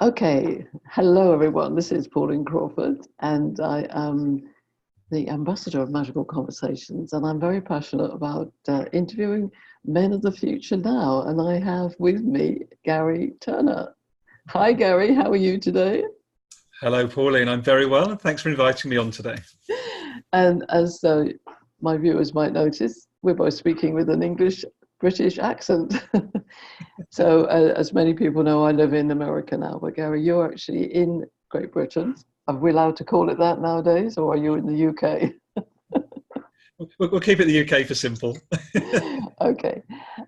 Okay, hello everyone. This is Pauline Crawford, and I am the ambassador of Magical Conversations, and I'm very passionate about interviewing men of the future now. And I have with me Garry Turner. Hi, Garry. How are you today? Hello, Pauline. I'm very well, and thanks for inviting me on today. And as my viewers might notice, we're both speaking with an English British accent. So, as many people know, I live in America now, but Garry, you're actually in Great Britain. Are we allowed to call it that nowadays, or are you in the UK? We'll keep it the UK for simple. Okay.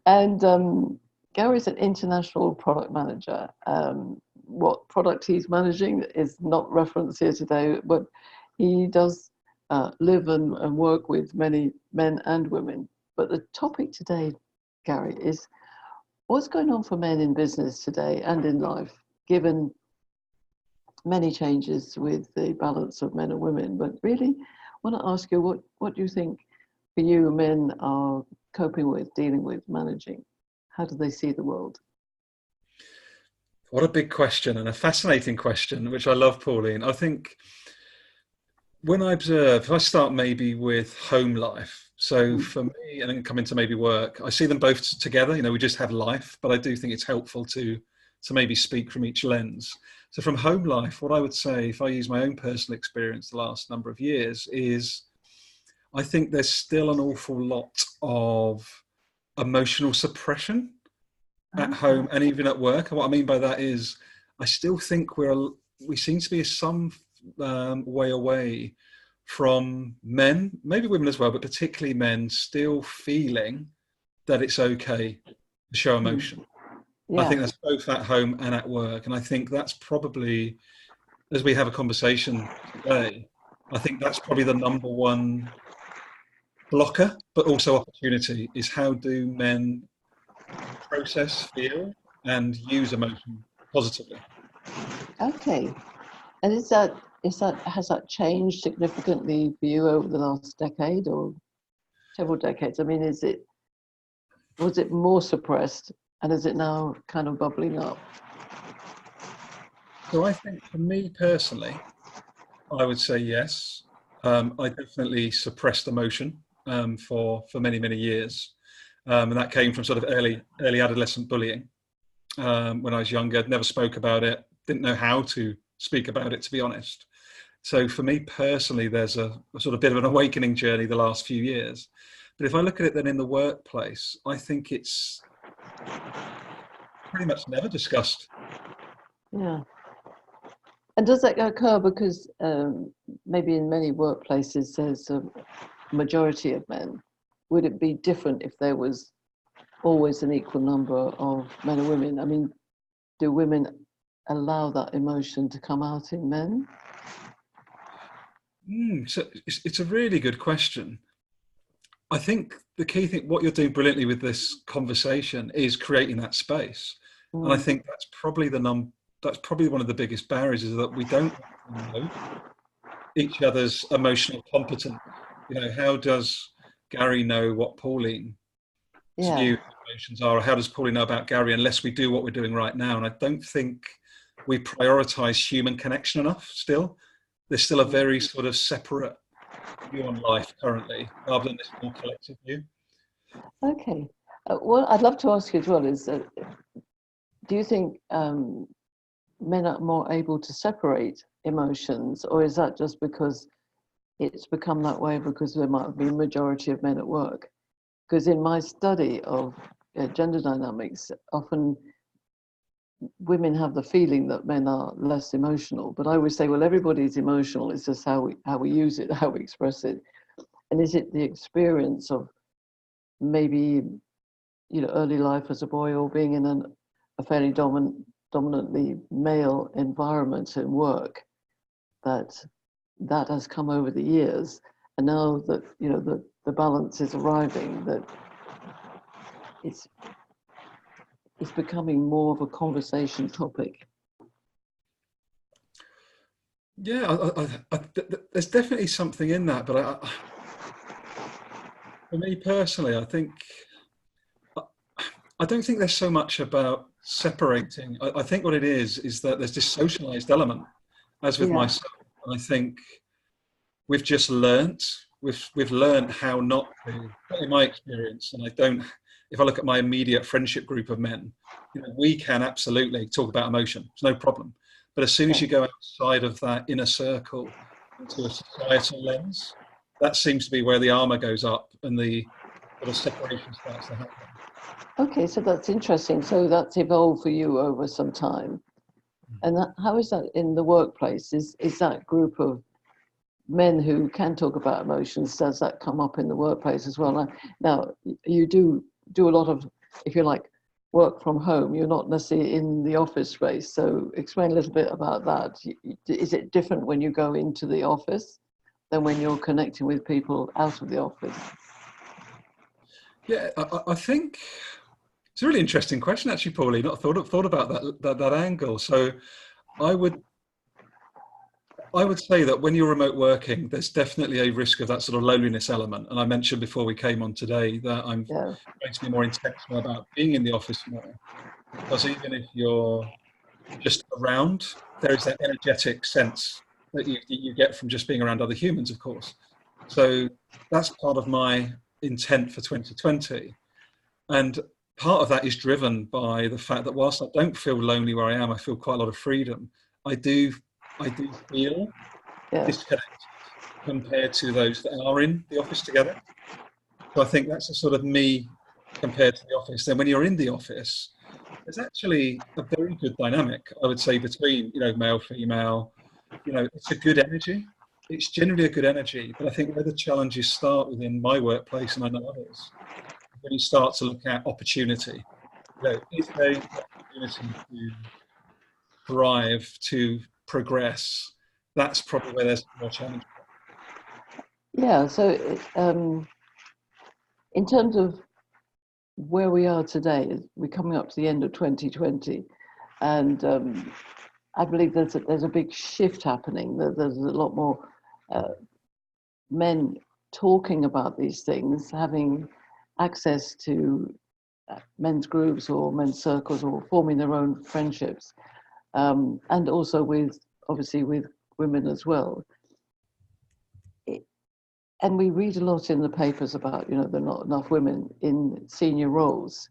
And Gary's an international product manager. What product he's managing is not referenced here today, but he does live and work with many men and women. But the topic today, Garry, is what's going on for men in business today and in life, given many changes with the balance of men and women. But really, I want to ask you, what do you think for you men are coping with, dealing with, managing? How do they see the world? What a big question, and a fascinating question, which I love, Pauline. I think when I observe, if I start maybe with home life, so Mm. for me, and then come into maybe work, I see them both together. We just have life, but I do think it's helpful to maybe speak from each lens. So from home life, what I would say, if I use my own personal experience the last number of years, is I think there's still an awful lot of emotional suppression at Okay. home and even at work. And what I mean by that is, I still think we seem to be some way away from men, maybe women as well, but particularly men, still feeling that it's okay to show Mm. emotion. I Yeah. think that's both at home and at work, and I think that's probably, as we have a conversation today, I think that's probably the number one blocker, but also opportunity, is how do men process, feel, and use emotion positively. Okay. And is that has that changed significantly for you over the last decade or several decades? I mean, was it more suppressed, and is it now kind of bubbling up? So I think for me personally, I would say yes. I definitely suppressed emotion for many years, and that came from sort of early adolescent bullying. When I was younger, never spoke about it, didn't know how to speak about it, to be honest. So for me personally, there's a sort of bit of an awakening journey the last few years. But if I look at it then in the workplace, I think it's pretty much never discussed. Yeah. And does that occur because maybe in many workplaces there's a majority of men? Would it be different if there was always an equal number of men and women? I mean, do women allow that emotion to come out in men? So it's a really good question. I think the key thing, what you're doing brilliantly with this conversation, is creating that space. And I Mm. think that's probably one of the biggest barriers, is that we don't know each other's emotional competence. How does Garry know what Pauline's Yeah. view of emotions are, or how does Pauline know about Garry, unless we do what we're doing right now? And I don't think we prioritize human connection enough still. There's still a very sort of separate view on life currently, rather than this more collective view. Okay. Well, I'd love to ask you as well is, do you think men are more able to separate emotions, or is that just because it's become that way because there might be a majority of men at work? Because in my study of gender dynamics, often women have the feeling that men are less emotional, but I always say, well, everybody's emotional. It's just how we use it, how we express it. And is it the experience of maybe early life as a boy, or being in a fairly dominantly male environment in work, that has come over the years, and now that the balance is arriving, that it's it's becoming more of a conversation topic. Yeah, there's definitely something in that, but for me personally, I don't think there's so much about separating. I think what it is that there's this socialized element, as with Yeah. myself. And I think we've just learnt, we've learned how not to, in my experience, and I don't, if I look at my immediate friendship group of men, you know, we can absolutely talk about emotion. It's no problem. But as soon as Yeah. you go outside of that inner circle into a societal lens, that seems to be where the armor goes up and the sort of separation starts to happen. Okay, so that's interesting. So that's evolved for you over some time. And how is that in the workplace? Is that group of men who can talk about emotions, does that come up in the workplace as well? Now you do a lot of, if you like, work from home. You're not necessarily in the office space. So explain a little bit about that. Is it different when you go into the office than when you're connecting with people out of the office? Yeah, I think it's a really interesting question, actually, Pauline. Not thought about that angle. So I would say that when you're remote working, there's definitely a risk of that sort of loneliness element. And I mentioned before we came on today that I'm Yeah. going to be more intentional about being in the office more, because even if you're just around, there is that energetic sense that you get from just being around other humans, of course. So that's part of my intent for 2020. And part of that is driven by the fact that whilst I don't feel lonely where I am, I feel quite a lot of freedom. I do feel Yeah. disconnected compared to those that are in the office together. So I think that's a sort of me compared to the office. Then when you're in the office, there's actually a very good dynamic, I would say, between, you know, male, female. You know, it's a good energy. It's generally a good energy. But I think where the challenges start within my workplace, and I know others, when you start to look at opportunity, you know, is there an opportunity to thrive, to progress? That's probably where there's more challenge. Yeah. So in terms of where we are today, we're coming up to the end of 2020, and I believe there's a big shift happening. There's a lot more men talking about these things, having access to men's groups or men's circles, or forming their own friendships, and also obviously with women as well. And we read a lot in the papers about, you know, there are not enough women in senior roles.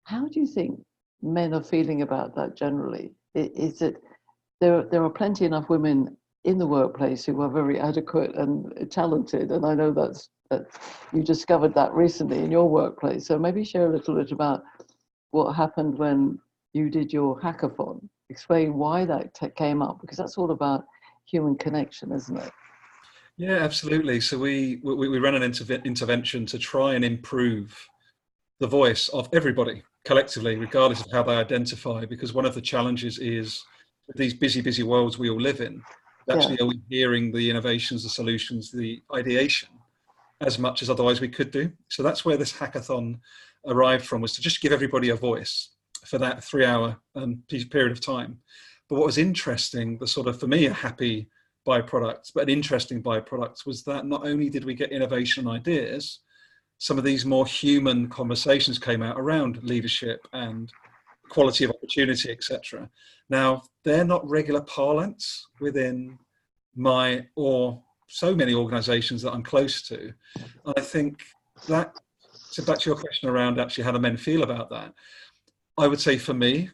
How do you think men are feeling about that generally? Is it there are plenty enough women in the workplace who are very adequate and talented, and I know that you discovered that recently in your workplace. So maybe share a little bit about what happened when you did your hackathon. Explain why that came up, because that's all about human connection, isn't it? Yeah, absolutely. So we ran an intervention to try and improve the voice of everybody collectively, regardless of how they identify, because one of the challenges is these busy worlds we all live in, Yeah, actually are we hearing the innovations, the solutions, the ideation as much as otherwise we could do. So that's where this hackathon arrived from, was to just give everybody a voice for that 3-hour period of time. But what was interesting, the sort of, for me, a happy byproduct, but an interesting byproduct, was that not only did we get innovation and ideas, some of these more human conversations came out around leadership and quality of opportunity, etc. Now, they're not regular parlance within my or so many organizations that I'm close to. And I think that, so back to your question around actually how do men feel about that, I would say for me,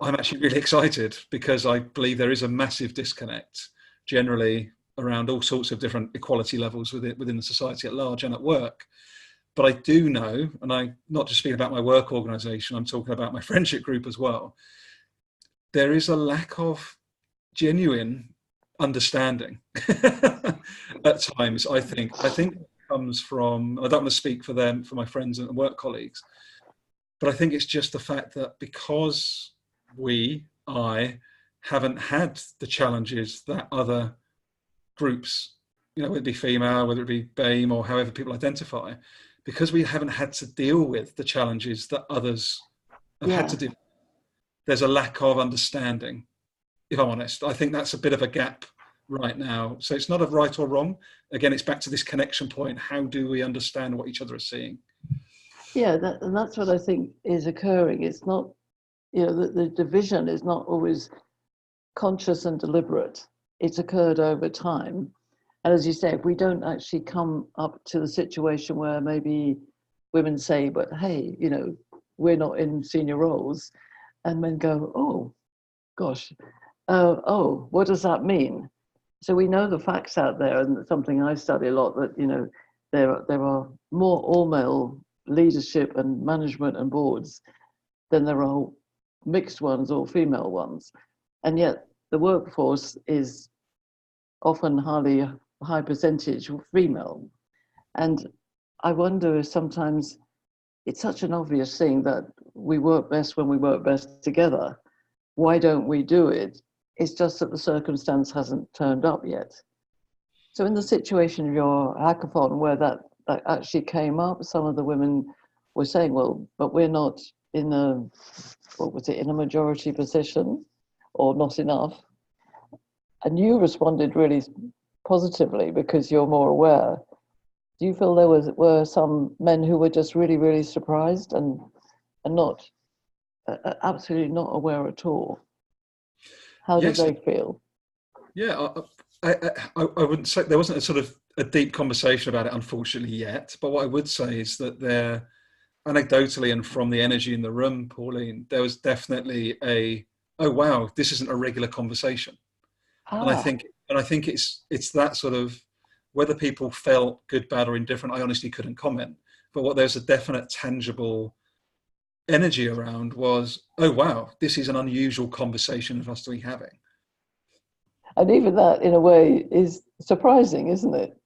I'm actually really excited, because I believe there is a massive disconnect generally around all sorts of different equality levels within the society at large and at work. But I do know, and I'm not just speaking about my work organization, I'm talking about my friendship group as well, there is a lack of genuine understanding at times. I think it comes from, I don't want to speak for them, for my friends and work colleagues, but I think it's just the fact that because I haven't had the challenges that other groups, you know, whether it be female, whether it be BAME, or however people identify, because we haven't had to deal with the challenges that others have had yeah. to deal with, there's a lack of understanding, if I'm honest. I think that's a bit of a gap right now. So it's not a right or wrong. Again, it's back to this connection point. How do we understand what each other is seeing? Yeah, and that's what I think is occurring. It's not you know, the division is not always conscious and deliberate. It's occurred over time. And as you say, if we don't actually come up to the situation where maybe women say, but hey, you know, we're not in senior roles, and men go, oh, gosh, oh, what does that mean? So we know the facts out there, and it's something I study a lot, that, you know, there are more all-male leadership and management and boards than there are mixed ones or female ones. And yet the workforce is often high percentage female. And I wonder if sometimes it's such an obvious thing that we work best when we work best together. Why don't we do it? It's just that the circumstance hasn't turned up yet. So in the situation of your hackathon where that actually came up, some of the women were saying, well, but we're not in a, what was it, in a majority position, or not enough. And you responded really positively because you're more aware. Do you feel there were some men who were just really, really surprised and not absolutely not aware at all? How did Yes. they feel? Yeah, I wouldn't say there wasn't a sort of a deep conversation about it, unfortunately, yet. But what I would say is that there, anecdotally and from the energy in the room, Pauline, there was definitely a, oh wow, this isn't a regular conversation. And I Ah, think it's that sort of, whether people felt good, bad, or indifferent, I honestly couldn't comment. But what there's a definite, tangible energy around was, oh wow, this is an unusual conversation for us to be having. and even that, in a way, is surprising, isn't it?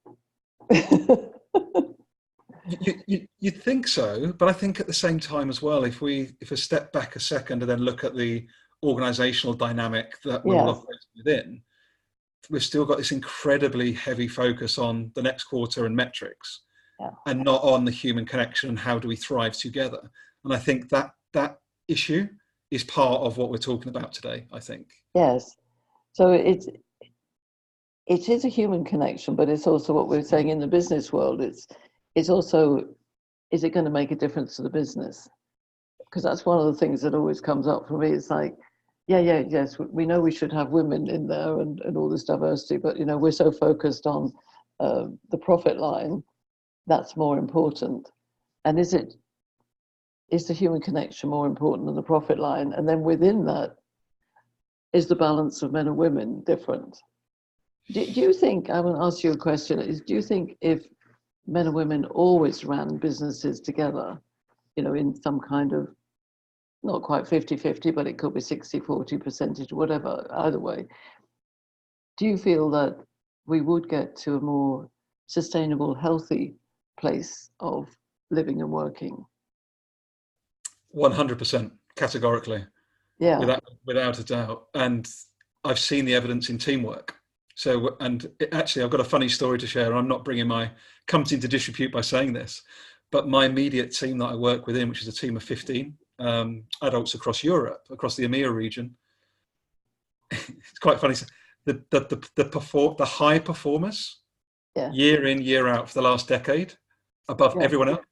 You'd think so, but I think at the same time as well, if we step back a second and then look at the organizational dynamic that we're all Yes. operating within, we've still got this incredibly heavy focus on the next quarter and metrics, Yeah. and not on the human connection and how do we thrive together. And I think that issue is part of what we're talking about today, I think. Yes. So it is a human connection, but it's also what we're saying in the business world. It's also, is it going to make a difference to the business? Because that's one of the things that always comes up for me. It's like, yes, we know we should have women in there and all this diversity, but, you know, we're so focused on the profit line, that's more important. And is the human connection more important than the profit line? And then within that, is the balance of men and women different? Do you think, I want to ask you a question, do you think if men and women always ran businesses together, you know, in some kind of, not quite 50-50, but it could be 60-40 percentage, whatever, either way, do you feel that we would get to a more sustainable, healthy place of living and working? 100%, categorically, Yeah, without a doubt. And I've seen the evidence in teamwork. So, and actually, I've got a funny story to share. I'm not bringing my company into disrepute by saying this, but my immediate team that I work within, which is a team of 15 adults across Europe, across the AMEA region, it's quite funny. The high performers, yeah, year in, year out for the last decade, above yeah. everyone else.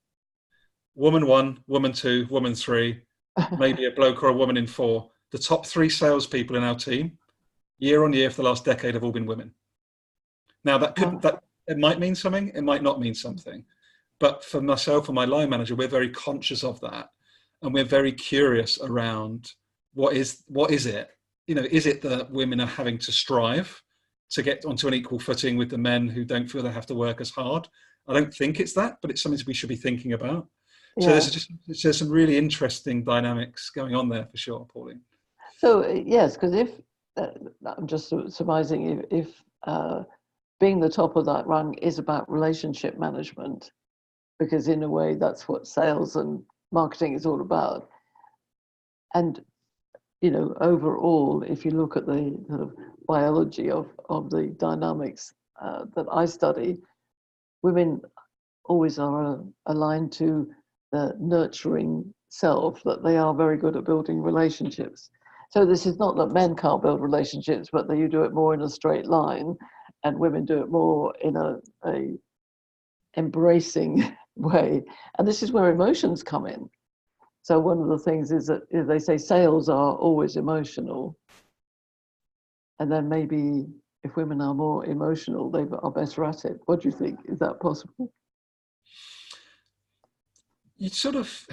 Woman 1, woman 2, woman 3, maybe a bloke or a woman in 4. The top 3 salespeople in our team, year on year for the last decade, have all been women. Now that it might mean something, it might not mean something, but for myself and my line manager, we're very conscious of that, and we're very curious around what is it? You know, is it that women are having to strive to get onto an equal footing with the men who don't feel they have to work as hard? I don't think it's that, but it's something we should be thinking about. So Yeah. there's some really interesting dynamics going on there for sure, Pauline. So yes, because if I'm just surmising, if being the top of that rung is about relationship management, because in a way that's what sales and marketing is all about. And, you know, overall, if you look at the sort of biology of the dynamics that I study, women always are aligned to the nurturing self, that they are very good at building relationships. So this is not that men can't build relationships, but that you do it more in a straight line, and women do it more in a embracing way. And this is where emotions come in. So one of the things is that they say sales are always emotional, and then maybe if women are more emotional, they are better at it. What do you think? Is that possible? You sort of,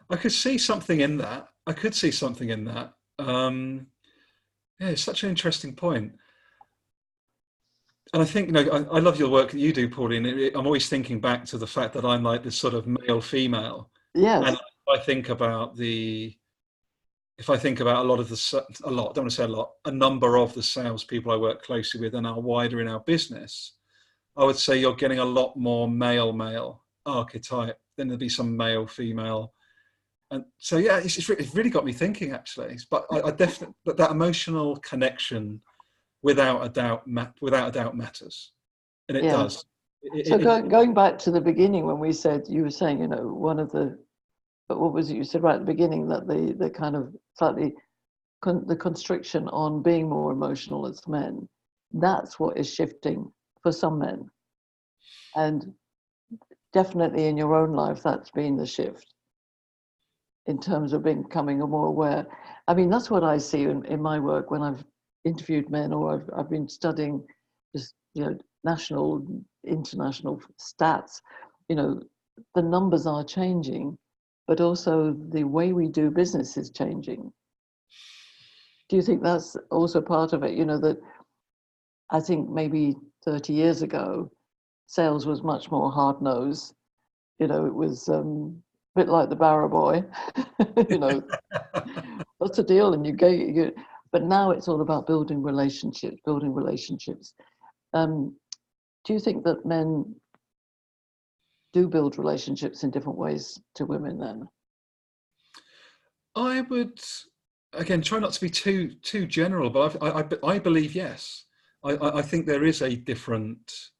I could see something in that. I could see something in that. Yeah, it's such an interesting point. And I think, I love your work that you do, Pauline. I'm always thinking back to the fact that I'm like this sort of male female. And Yes. I think about if I think about a lot of don't want to say a lot, a number of the salespeople I work closely with and are wider in our business, I would say you're getting a lot more male archetype. Then there'll be some male female. And so, yeah, it's really got me thinking, actually. But I definitely, but that emotional connection, without a doubt matters, and it Yeah. does. So going back to the beginning when we said, you were saying, one of the, but what was it you said right at the beginning, that the kind of slightly the constriction on being more emotional as men, that's what is shifting for some men. And definitely in your own life, that's been the shift in terms of becoming more aware. I mean, that's what I see in my work when I've interviewed men, or I've been studying just, national, international stats. The numbers are changing, but also the way we do business is changing. Do you think that's also part of it? That I think maybe 30 years ago, sales was much more hard nosed. It was a bit like the barrow boy. you know, What's the deal? And but now it's all about building relationships, Do you think that men do build relationships in different ways to women then? I would, again, try not to be too general, but I believe yes. I think there is a different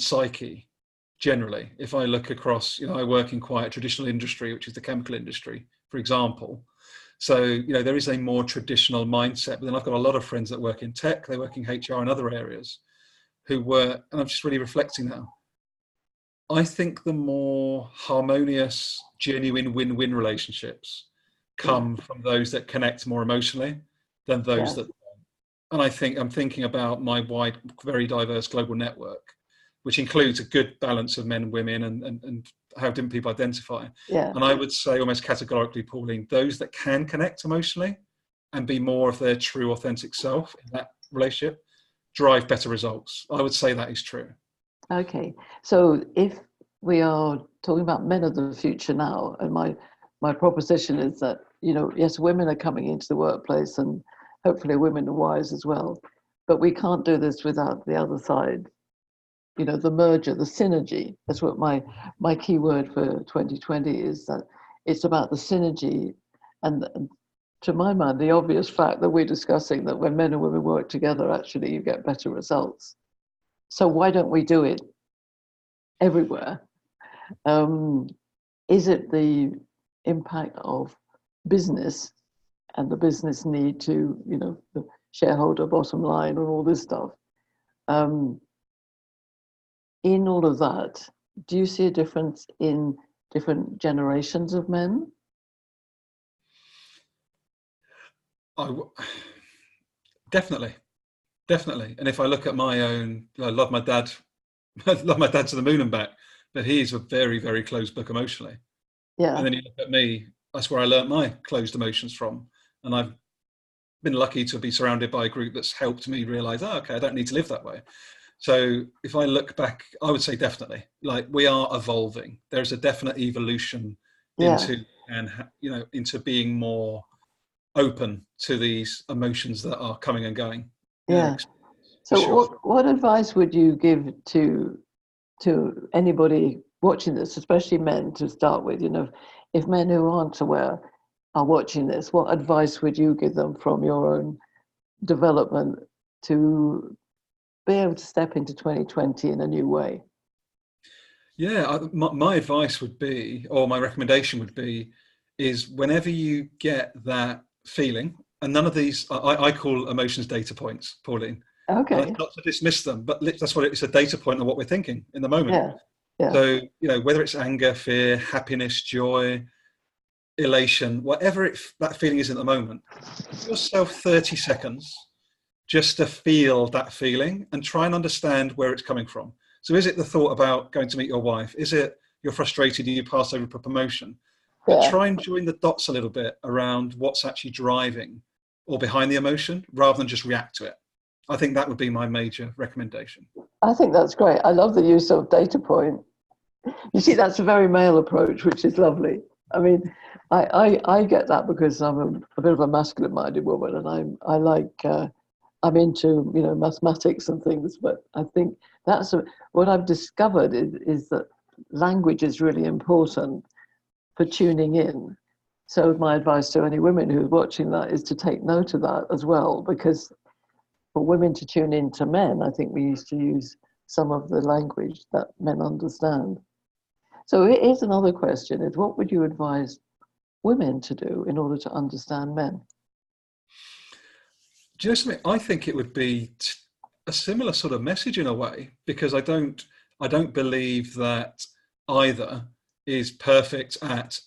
psyche generally. If I look across, I work in quite a traditional industry, which is the chemical industry, for example. So, there is a more traditional mindset, but then I've got a lot of friends that work in tech, they work in HR and other areas who work, and I'm just really reflecting now. I think the more harmonious, genuine win-win relationships come from those that connect more emotionally than those that don't. And I'm thinking about my wide, very diverse global network, which includes a good balance of men and women and how different people identify. Yeah. And I would say almost categorically, Pauline, those that can connect emotionally and be more of their true, authentic self in that relationship drive better results. I would say that is true. Okay. So if we are talking about men of the future now, and my proposition is that, yes, women are coming into the workplace, and hopefully women are wise as well, but we can't do this without the other side. The merger, the synergy. That's what my key word for 2020 is, that it's about the synergy. And to my mind, the obvious fact that we're discussing, that when men and women work together, actually you get better results. So why don't we do it everywhere? Is it the impact of business and the business need to, the shareholder bottom line and all this stuff? In all of that, do you see a difference in different generations of men? Definitely. And if I look at my own, I love my dad. I love my dad to the moon and back, but he's a very, very closed book emotionally. Yeah. And then you look at me, that's where I learnt my closed emotions from. And I've been lucky to be surrounded by a group that's helped me realize, okay, I don't need to live that way. So if I look back, I would say definitely, like, we are evolving. There's a definite evolution into being more open to these emotions that are coming and going. Yeah. So sure. what advice would you give to anybody watching this, especially men to start with? If men who aren't aware are watching this, what advice would you give them from your own development to be able to step into 2020 in a new way? Yeah, my advice would be, or my recommendation would be, is whenever you get that feeling, and none of these, I call emotions data points, Pauline. Okay. And that's not to dismiss them, but that's what it's a data point of what we're thinking in the moment. Yeah. So, whether it's anger, fear, happiness, joy, elation, whatever that feeling is at the moment, give yourself 30 seconds just to feel that feeling and try and understand where it's coming from. So is it the thought about going to meet your wife? Is it you're frustrated and you pass over for promotion? But try and join the dots a little bit around what's actually driving or behind the emotion rather than just react to it. I think that would be my major recommendation. I think that's great. I love the use of data point. You see, that's a very male approach, which is lovely. I mean, I get that because I'm a bit of a masculine-minded woman, and I'm into, you know, mathematics and things. But I think what I've discovered is that language is really important for tuning in. So my advice to any women who are watching that is to take note of that as well, because for women to tune in to men, I think we used to use some of the language that men understand. So here's another question, is what would you advise women to do in order to understand men? Do you know something? I think it would be a similar sort of message in a way, because I don't believe that either is perfect at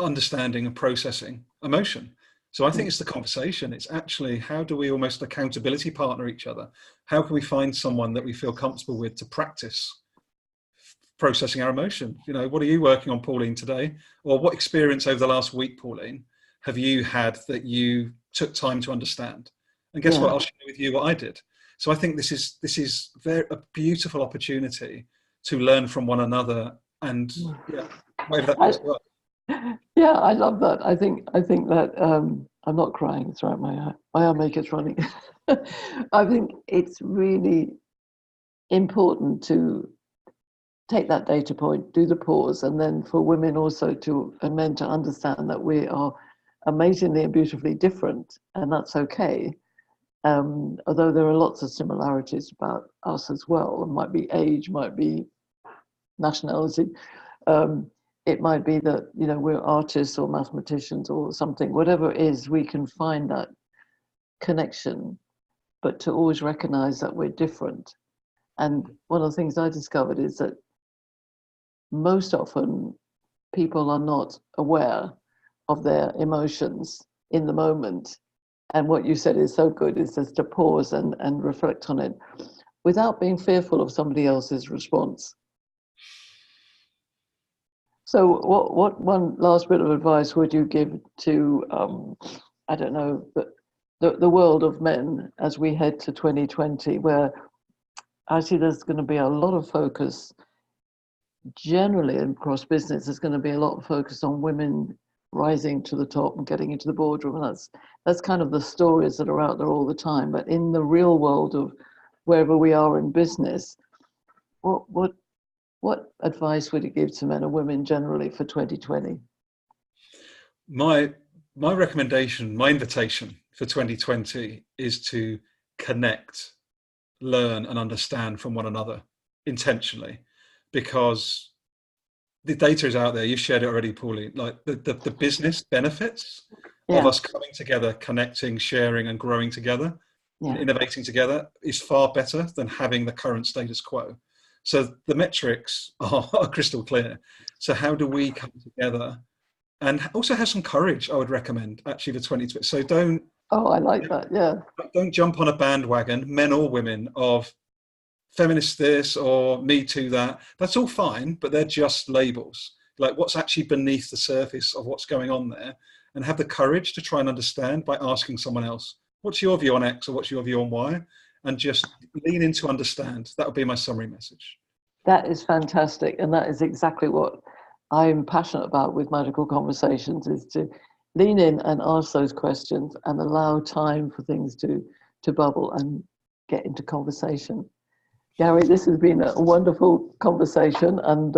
understanding and processing emotion. So I think it's the conversation. It's actually, how do we almost accountability partner each other? How can we find someone that we feel comfortable with to practice processing our emotion? You know, what are you working on, Pauline, today? Or what experience over the last week, Pauline, have you had that you took time to understand? And guess what? I'll share with you what I did. So I think this is a beautiful opportunity to learn from one another, and whatever that means to us. Yeah, I love that. I think that I'm not crying. It's right. My eye maker's running. I think it's really important to take that data point, do the pause, and then for women also and men to understand that we are amazingly and beautifully different, and that's okay. Although there are lots of similarities about us as well. It might be age, might be nationality. It might be that, you know, we're artists or mathematicians or something. Whatever it is, we can find that connection, but to always recognize that we're different. And one of the things I discovered is that most often people are not aware of their emotions in the moment. And what you said is so good, is just to pause and reflect on it without being fearful of somebody else's response. So what one last bit of advice would you give to, I don't know, the world of men as we head to 2020, where I see there's going to be a lot of focus generally across business. There's going to be a lot of focus on women rising to the top and getting into the boardroom. And that's kind of the stories that are out there all the time. But in the real world of wherever we are in business, what advice would you give to men and women generally for 2020? My recommendation, my invitation for 2020 is to connect, learn and understand from one another intentionally, because the data is out there. You've shared it already, Pauline. Like the business benefits of us coming together, connecting, sharing and growing together, and innovating together is far better than having the current status quo. So the metrics are crystal clear. So how do we come together and also have some courage? I would recommend actually for 2020. So don't. Oh, I like that. Yeah. Don't jump on a bandwagon, men or women, of feminist this or me too that. That's all fine, but they're just labels. Like, what's actually beneath the surface of what's going on there, and have the courage to try and understand by asking someone else, what's your view on X or what's your view on Y? And just lean into understand. That would be my summary message. That is fantastic. And that is exactly what I'm passionate about with Magical Conversations, is to lean in and ask those questions and allow time for things to bubble and get into conversation. Garry, this has been a wonderful conversation, and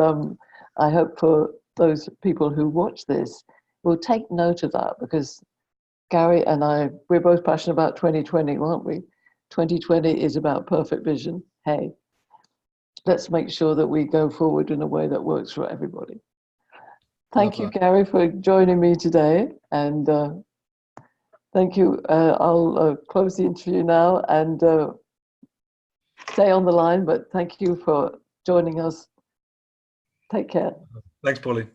I hope for those people who watch this will take note of that, because Garry and I, we're both passionate about 2020, aren't we? 2020 is about perfect vision. Hey, let's make sure that we go forward in a way that works for everybody. Thank you, Garry, for joining me today, and thank you. I'll close the interview now and stay on the line, but thank you for joining us. Take care. Thanks, Pauline.